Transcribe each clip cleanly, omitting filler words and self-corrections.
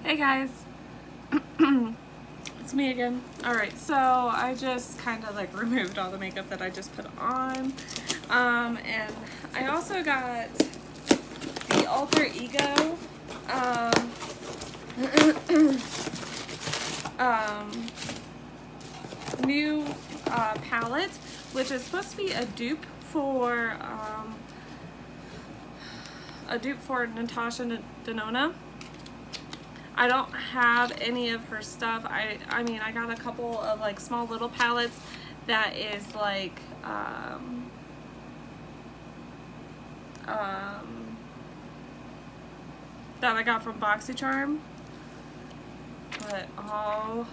Hey guys, it's me again. Alright, so I just kind of like removed all the makeup that I just put on. And I also got the Alter Ego new palette, which is supposed to be a dupe for Natasha Denona. I don't have any of her stuff. I mean, I got a couple of like small little palettes that is like that I got from BoxyCharm. But oh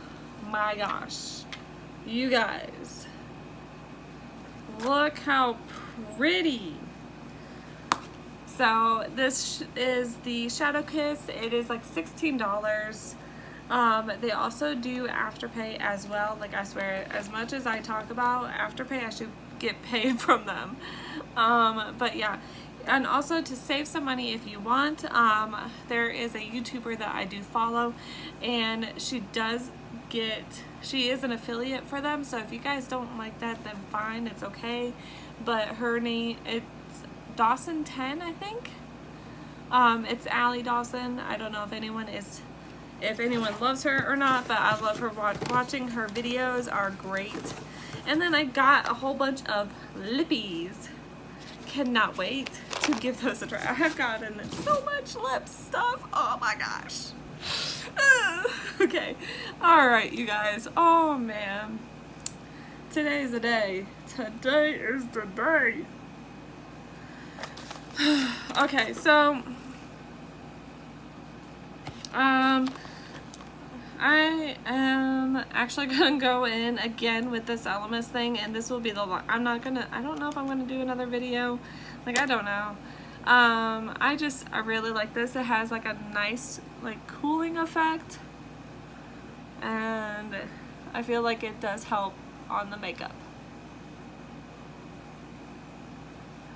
my gosh, you guys, look how pretty. So this is the Shadow Kiss. It is like $16. They also do afterpay as well. Like, I swear, as much as I talk about afterpay, I should get paid from them. But yeah, and also to save some money if you want, there is a YouTuber that I do follow, and she is an affiliate for them. So if you guys don't like that, then fine, it's okay. But her name, Dawson 10, I think. It's Allie Dawson. I don't know if anyone loves her or not, but I love her. Watching her videos are great. And then I got a whole bunch of lippies. Cannot wait to give those a try. I have gotten so much lip stuff. Oh my gosh. Okay. All right, you guys. Oh man. Today's the day. Today is the day. Okay, so I am actually gonna go in again with this Elemis thing, and this will be the I don't know if I'm gonna do another video. Like, I don't know. I really like this. It has like a nice like cooling effect, and I feel like it does help on the makeup.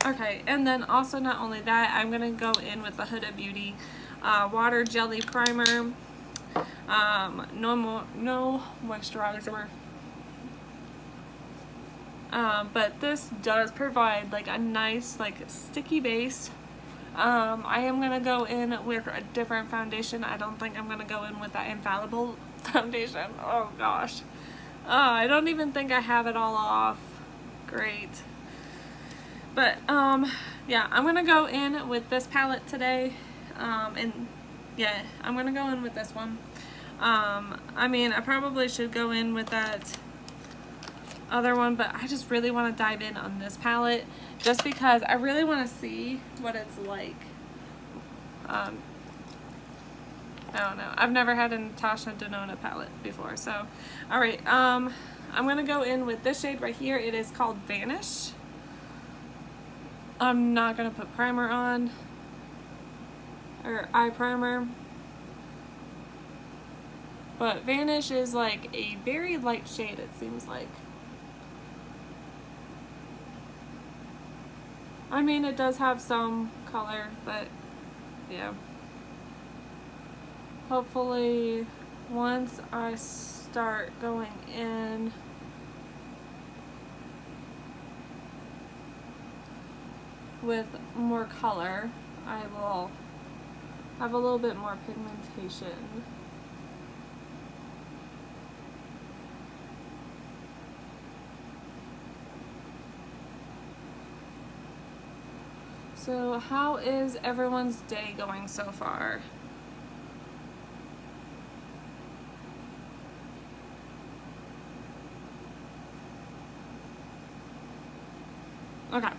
Okay, and then also not only that, I'm going to go in with the Huda Beauty Water Jelly Primer. No moisturizer. But this does provide like a nice like sticky base. I am going to go in with a different foundation. I don't think I'm going to go in with that Infallible foundation. Oh gosh. I don't even think I have it all off. Great. But yeah, I'm gonna go in with this palette today, and yeah, I'm gonna go in with this one. I mean, I probably should go in with that other one, but I just really want to dive in on this palette just because I really want to see what it's like. I don't know. I've never had a Natasha Denona palette before, so all right. I'm gonna go in with this shade right here. It is called Vanish. I'm not going to put primer on, or eye primer, but Vanish is like a very light shade, it seems like. I mean, it does have some color, but yeah. Hopefully, once I start going in with more color, I will have a little bit more pigmentation. So how is everyone's day going so far? Okay.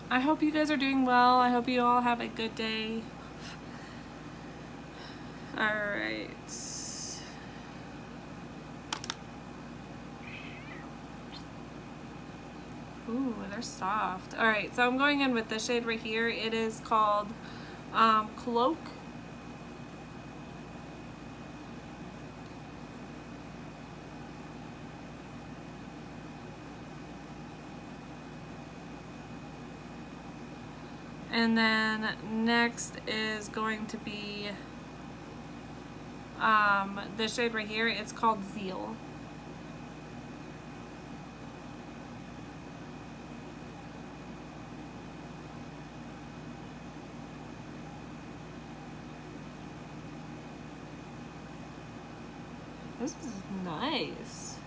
I hope you guys are doing well. I hope you all have a good day. Alright. Ooh, they're soft. Alright, so I'm going in with this shade right here. It is called Cloak. And then next is going to be This shade right here, it's called Zeal. This is nice.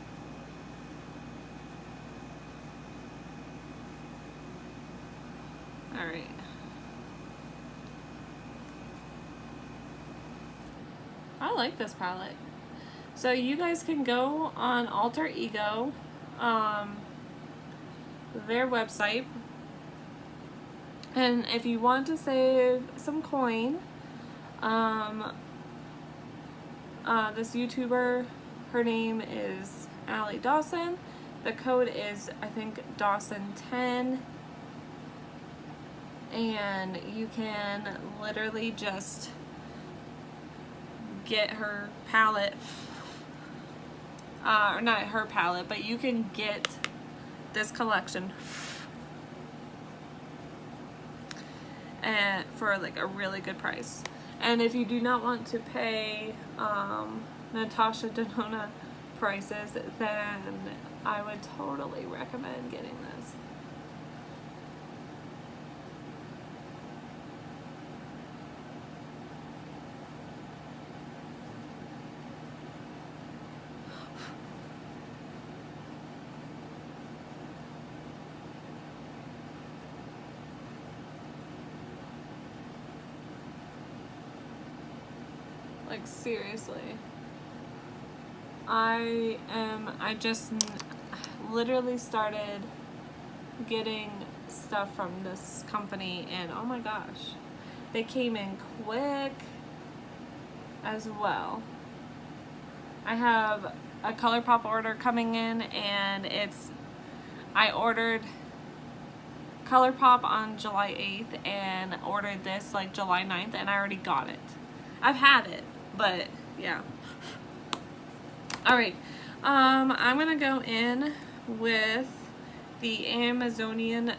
All right. I like this palette. So you guys can go on Alter Ego, their website, and if you want to save some coin, this YouTuber, her name is Allie Dawson. The code is, I think, Dawson10. And you can literally just get her palette, or not her palette, but you can get this collection and for like a really good price. And if you do not want to pay Natasha Denona prices, then I would totally recommend getting this. Like, seriously. I just literally started getting stuff from this company, and oh my gosh, they came in quick as well. I have a ColourPop order coming in, and I ordered ColourPop on July 8th and ordered this like July 9th, and I already got it. I've had it, but yeah. Alright, I'm gonna go in with the Amazonian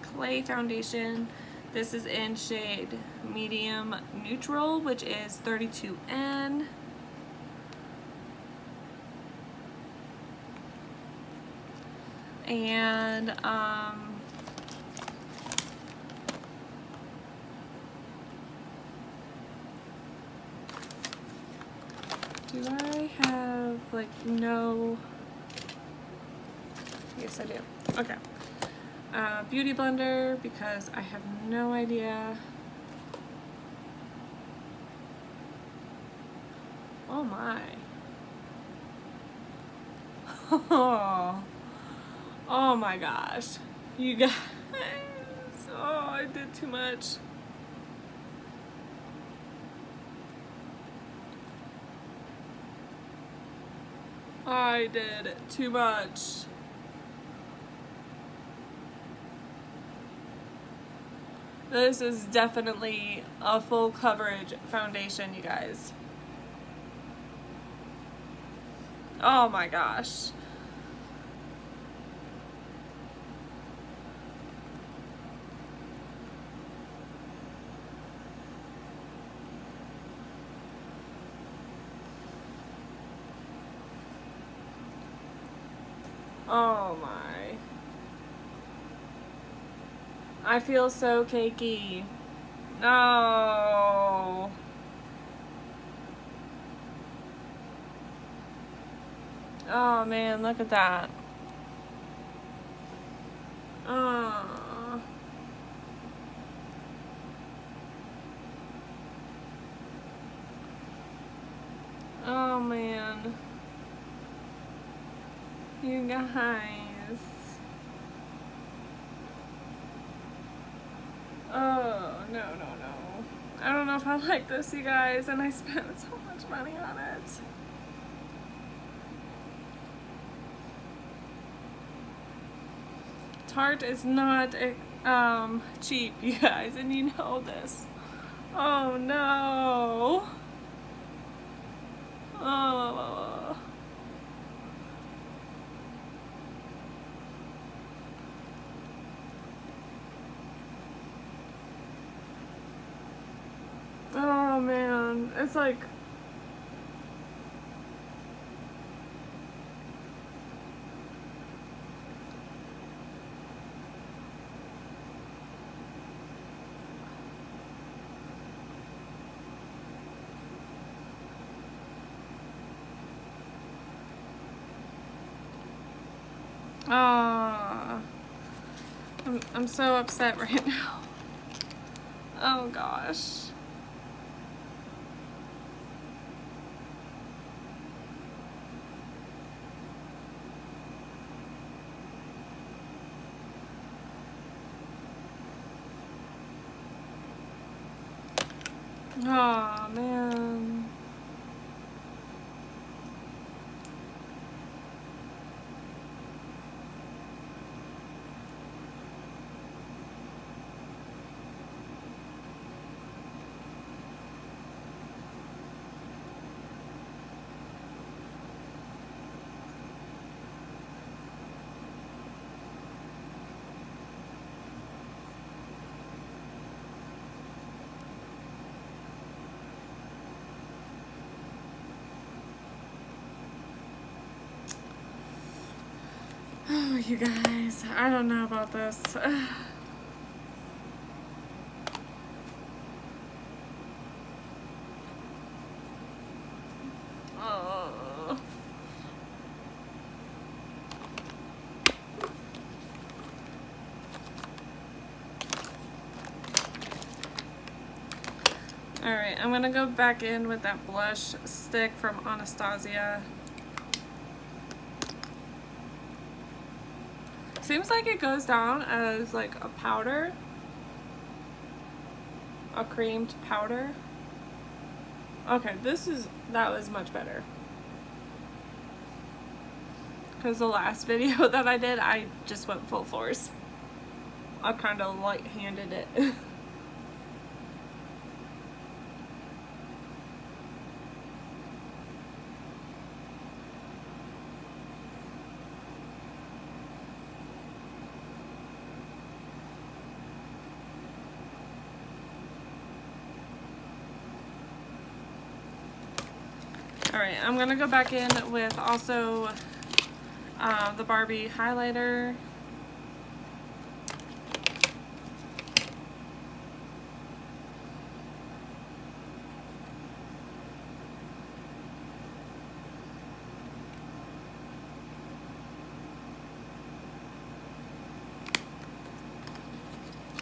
clay foundation. This is in shade medium neutral, which is 32N. And do I have like no? Yes, I do. Okay. Beauty blender, because I have no idea. Oh my. Oh my gosh. You guys. Oh, I did too much. I did too much. This is definitely a full coverage foundation, you guys. Oh my gosh. Oh my. I feel so cakey. No. Oh man, look at that. Oh. Oh man. You guys. Oh, no. I don't know if I like this, you guys, and I spent so much money on it. Tarte is not cheap, you guys, and you know this. Oh no. Oh. Oh man, it's like Oh, I'm so upset right now. Oh gosh. Oh man. Oh, you guys, I don't know about this. Oh. Alright, I'm gonna go back in with that blush stick from Anastasia. Seems like it goes down as like a powder, a creamed powder. Okay, that was much better. Because the last video that I did, I just went full force. I kind of light-handed it. Alright, I'm gonna go back in with also the Barbie highlighter.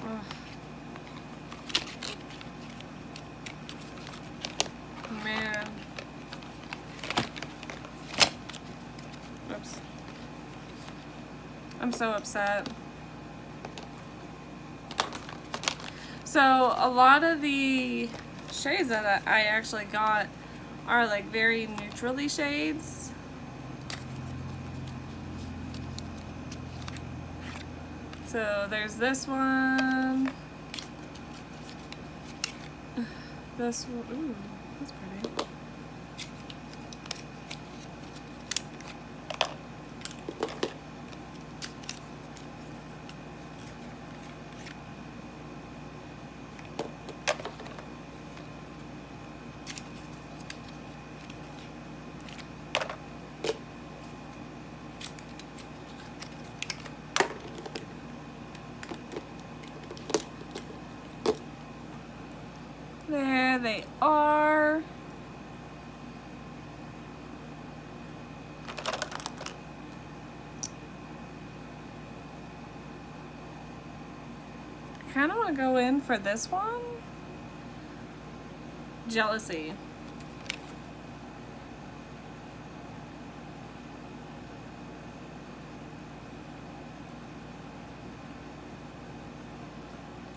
Ugh. Man. Oops. I'm so upset. So a lot of the shades that I actually got are like very neutrally shades. So there's this one. This one. Ooh, that's pretty. There they are. I kind of want to go in for this one. Jealousy.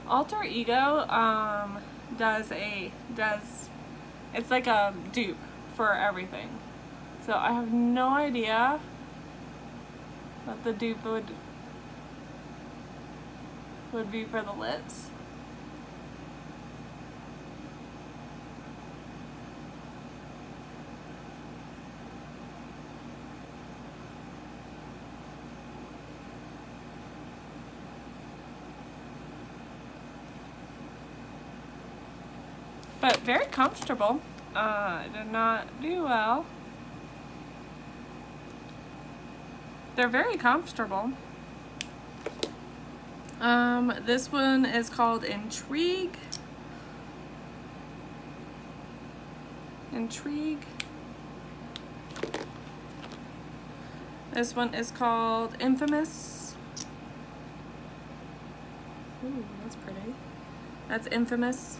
Alter Ego it's like a dupe for everything. So I have no idea what the dupe would be for the lips. But very comfortable. Did not do well. They're very comfortable. This one is called Intrigue. This one is called Infamous. Ooh, that's pretty. That's Infamous.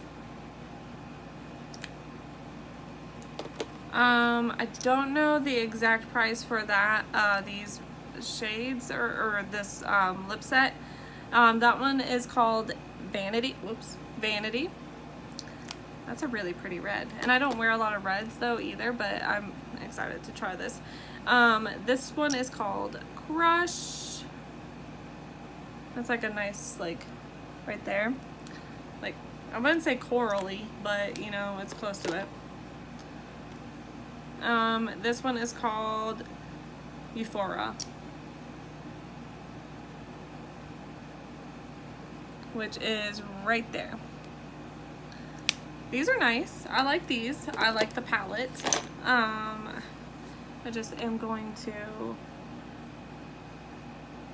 I don't know the exact price for that, these shades or this lip set. That one is called Vanity. Whoops, Vanity. That's a really pretty red. And I don't wear a lot of reds though either, but I'm excited to try this. This one is called Crush. That's like a nice, like, right there. Like, I wouldn't say corally, but you know, it's close to it. This one is called Euphora, which is right there. These are nice. I like these. I like the palette. I just am going to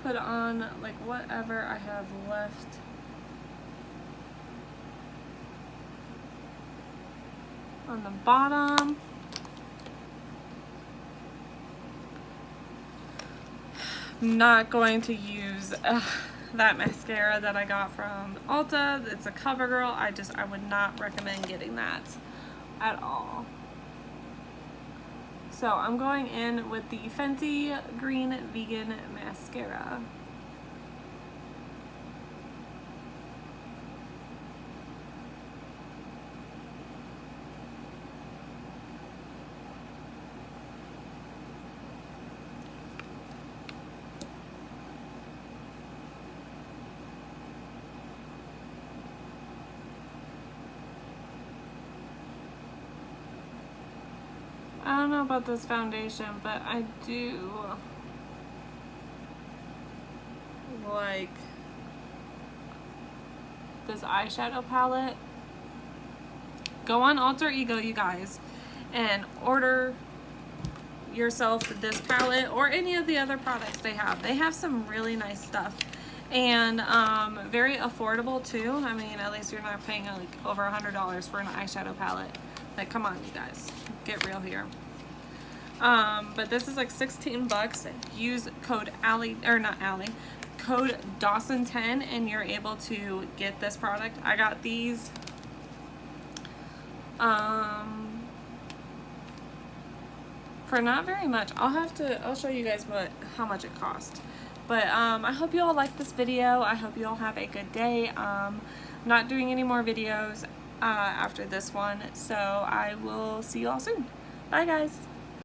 put on like whatever I have left. On the bottom. I'm not going to use that mascara that I got from Ulta. It's a CoverGirl. I would not recommend getting that at all. So I'm going in with the Fenty Green Vegan Mascara. I don't know about this foundation, but I do like this eyeshadow palette. Go on Alter Ego, you guys, and order yourself this palette or any of the other products they have. They have some really nice stuff and very affordable too. I mean, at least you're not paying like over $100 for an eyeshadow palette. Like, come on, you guys, get real here. But this is like 16 bucks. Use code Allie, or not Allie, code Dawson10 and you're able to get this product. I got these for not very much. I'll show you guys how much it cost. But I hope you all like this video. I hope you all have a good day. Not doing any more videos after this one, so I will see you all soon. Bye guys.